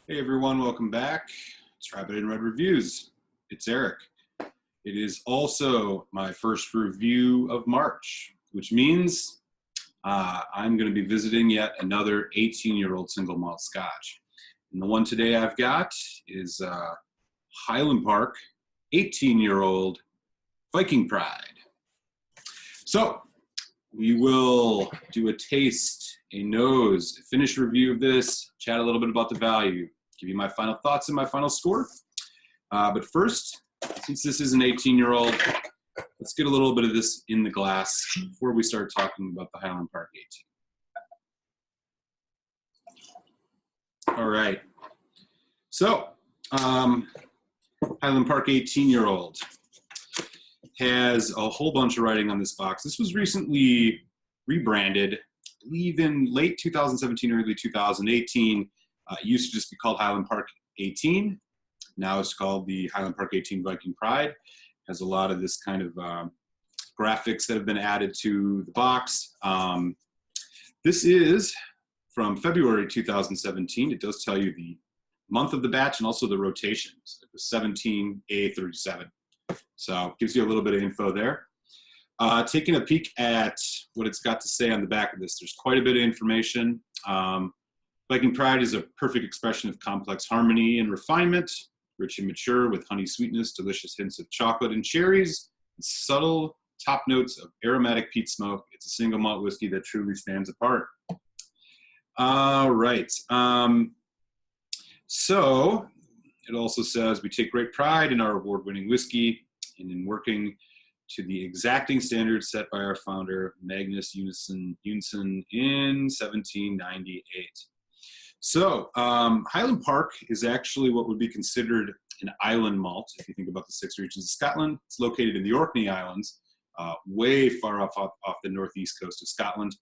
Hey everyone, welcome back. It's Rabbit and Red Reviews. It's Eric. It is also my first review of March, which means I'm going to be visiting yet another 18-year-old single malt Scotch. And the one today I've got is Highland Park 18-year-old Viking Pride. So we will do a taste, a nose, a finish review of this, chat a little bit about the value, give you my final thoughts and my final score. But first, since this is an 18-year-old, let's get a little bit of this in the glass before we start talking about the Highland Park 18. All right. So, Highland Park 18-year-old has a whole bunch of writing on this box. This was recently rebranded, I believe in late 2017, early 2018. It used to just be called Highland Park 18. Now it's called the Highland Park 18 Viking Pride. It has a lot of this kind of graphics that have been added to the box. This is from February 2017. It does tell you the month of the batch and also the rotations. It was 17A37. So it gives you a little bit of info there. Taking a peek at what it's got to say on the back of this, there's quite a bit of information. Viking Pride is a perfect expression of complex harmony and refinement, rich and mature with honey sweetness, delicious hints of chocolate and cherries, and subtle top notes of aromatic peat smoke. It's a single malt whiskey that truly stands apart. All right. So it also says, we take great pride in our award-winning whiskey and in working to the exacting standards set by our founder, Magnus Unison in 1798. So Highland Park is actually what would be considered an island malt. If you think about the 6 regions of Scotland, it's located in the Orkney Islands, way far off the northeast coast of Scotland.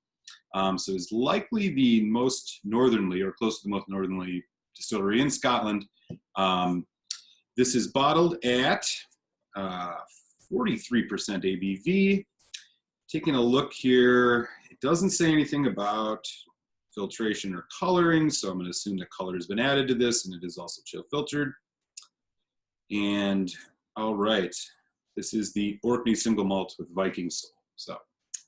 So it's likely the most northernly, or close to the most northerly distillery in Scotland. This is bottled at 43% ABV. Taking a look here, it doesn't say anything about filtration or coloring, so I'm going to assume that color has been added to this, and it is also chill filtered. And all right, this is the Orkney single malt with Viking soul. So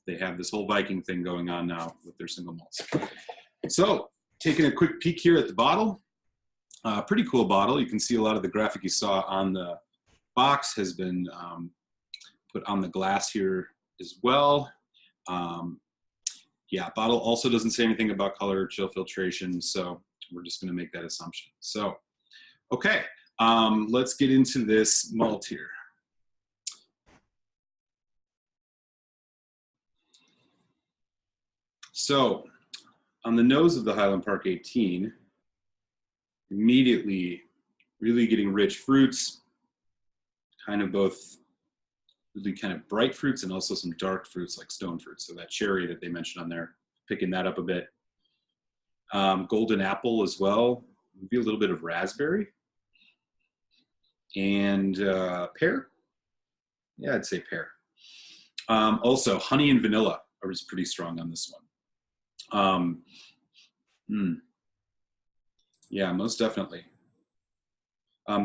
they have this whole Viking thing going on now with their single malts. So taking a quick peek here at the bottle. Pretty cool bottle. You can see a lot of the graphic you saw on the box has been put on the glass here as well. Yeah, bottle also doesn't say anything about color or chill filtration, so we're just going to make that assumption. So, okay, let's get into this malt here. So, on the nose of the Highland Park 18, immediately really getting rich fruits, kind of both really kind of bright fruits and also some dark fruits like stone fruits. So that cherry that they mentioned on there, picking that up a bit. Golden apple as well, maybe a little bit of raspberry. And pear. Yeah, I'd say pear. Also, honey and vanilla is pretty strong on this one. Yeah, most definitely.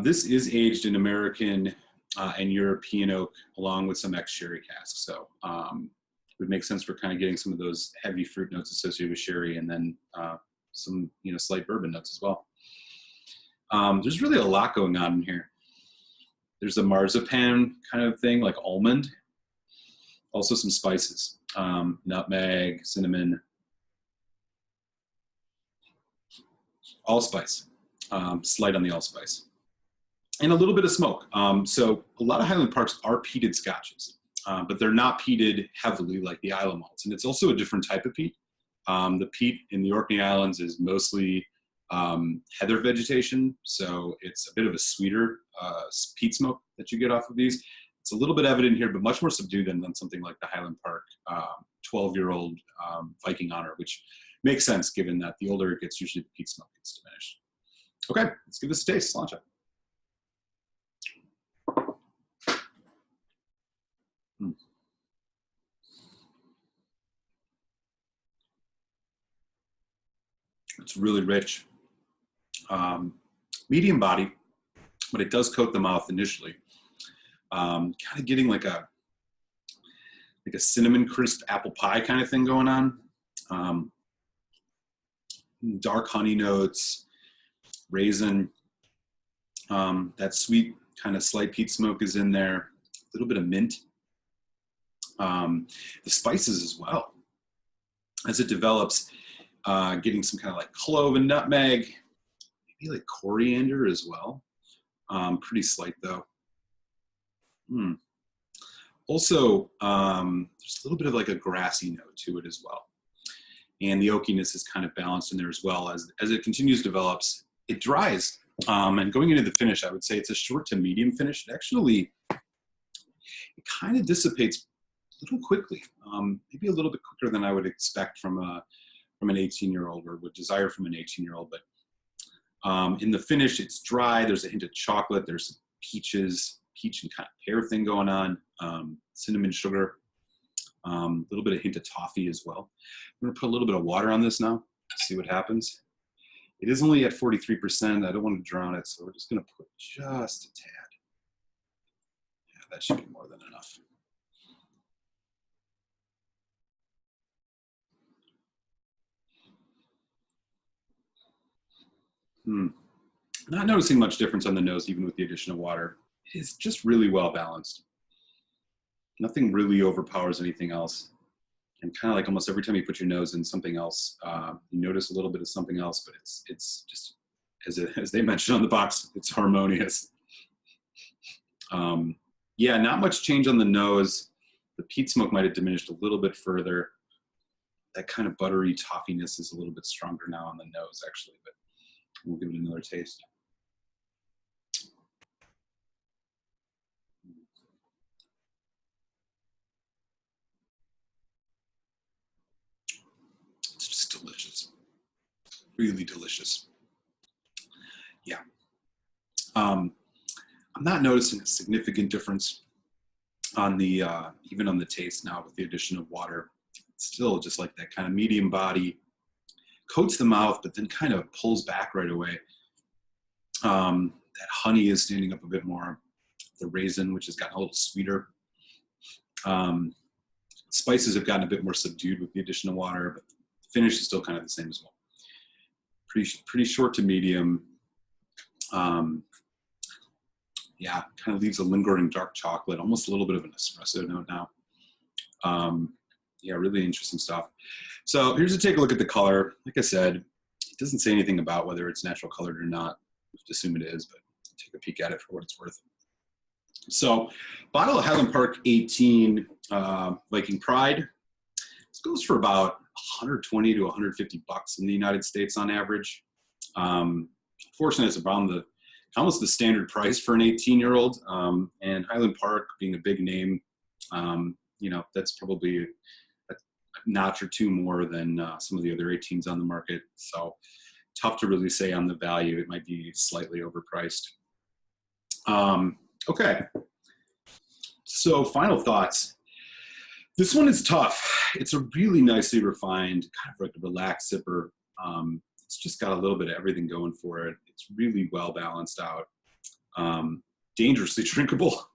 This is aged in American and European oak along with some ex-sherry casks. So it would make sense for kind of getting some of those heavy fruit notes associated with sherry and then some slight bourbon notes as well. There's really a lot going on in here. There's a marzipan kind of thing, like almond. Also some spices, nutmeg, cinnamon, allspice, slight on the allspice. And a little bit of smoke. So a lot of Highland Parks are peated scotches, but they're not peated heavily like the Islay malts. And it's also a different type of peat. The peat in the Orkney Islands is mostly heather vegetation, so it's a bit of a sweeter peat smoke that you get off of these. It's a little bit evident here, but much more subdued than something like the Highland Park 12-year-old Viking Honor, which makes sense given that the older it gets, usually the peat smoke gets diminished. Okay, let's give this a taste. Sláinte. It's really rich. medium body, but it does coat the mouth initially. Kind of getting like a cinnamon crisp apple pie kind of thing going on. Dark honey notes, raisin, that sweet kind of slight peat smoke is in there, a little bit of mint. The spices as well. As it develops, getting some kind of like clove and nutmeg, maybe like coriander as well. Pretty slight though. Also, there's a little bit of like a grassy note to it as well. And the oakiness is kind of balanced in there as well. As it continues develops, it dries. And going into the finish, I would say it's a short to medium finish. It actually, it kind of dissipates a little quickly, maybe a little bit quicker than I would expect from an 18-year-old or would desire from an 18-year-old. But in the finish, it's dry. There's a hint of chocolate. There's some peach and kind of pear thing going on, cinnamon sugar, a little bit of hint of toffee as well. I'm gonna put a little bit of water on this now, see what happens. It is only at 43%. I don't want to drown it, so we're just gonna put just a tad. Yeah, that should be more than enough. Not noticing much difference on the nose, even with the addition of water. It is just really well balanced. Nothing really overpowers anything else. And kind of like almost every time you put your nose in something else, you notice a little bit of something else, but it's just, as they mentioned on the box, it's harmonious. Yeah, not much change on the nose. The peat smoke might have diminished a little bit further. That kind of buttery toffiness is a little bit stronger now on the nose, actually, but we'll give it another taste. It's just delicious. Really delicious. Yeah. I'm not noticing a significant difference on the, even on the taste now with the addition of water. It's still just like that kind of medium body, coats the mouth, but then kind of pulls back right away. That honey is standing up a bit more. The raisin, which has gotten a little sweeter. Spices have gotten a bit more subdued with the addition of water, but the finish is still kind of the same as well. Pretty short to medium. Yeah, kind of leaves a lingering dark chocolate, almost a little bit of an espresso note now. Yeah, really interesting stuff. So here's to take a look at the color. Like I said, it doesn't say anything about whether it's natural colored or not. We have to assume it is, but take a peek at it for what it's worth. So bottle of Highland Park 18 Viking Pride. This goes for about 120 to 150 bucks in the United States on average. Fortunately, it's around almost the standard price for an 18-year-old. And Highland Park being a big name, you know, that's probably a notch or two more than some of the other 18s on the market. So tough to really say on the value. It might be slightly overpriced. Okay. So final thoughts. This one is tough. It's a really nicely refined, kind of like a relaxed sipper. It's just got a little bit of everything going for it. It's really well balanced out. Dangerously drinkable.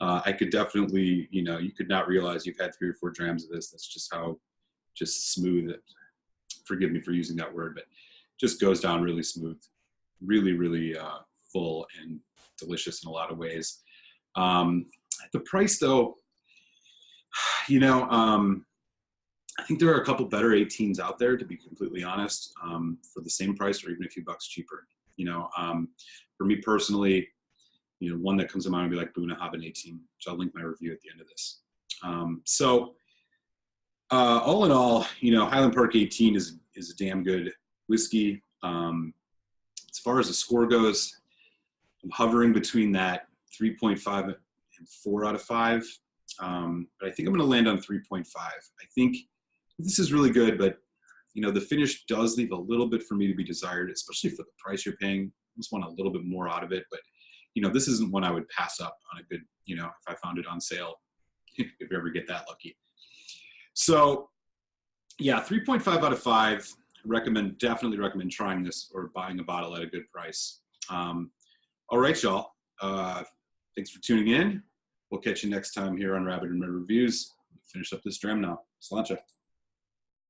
I could definitely, you know, you could not realize you've had 3 or 4 drams of this. That's just how smooth it, forgive me for using that word, but just goes down really smooth. Really, really full and delicious in a lot of ways. The price though, you know, I think there are a couple better 18s out there, to be completely honest, for the same price or even a few bucks cheaper. You know, for me personally, you know, one that comes to mind would be like Untitled 18, which I'll link my review at the end of this. So all in all, you know, Highland Park 18 is a damn good whiskey. As far as the score goes, I'm hovering between that 3.5 and 4 out of 5. But I think I'm going to land on 3.5. I think this is really good, but you know, the finish does leave a little bit for me to be desired, especially for the price you're paying. I just want a little bit more out of it, but you know, this isn't one I would pass up on a good, you know, if I found it on sale, if you ever get that lucky. So yeah, 3.5 out of 5. Definitely recommend trying this or buying a bottle at a good price. All right, y'all. Thanks for tuning in. We'll catch you next time here on Rabbit and Red Reviews. Finish up this dram now. Sláinte.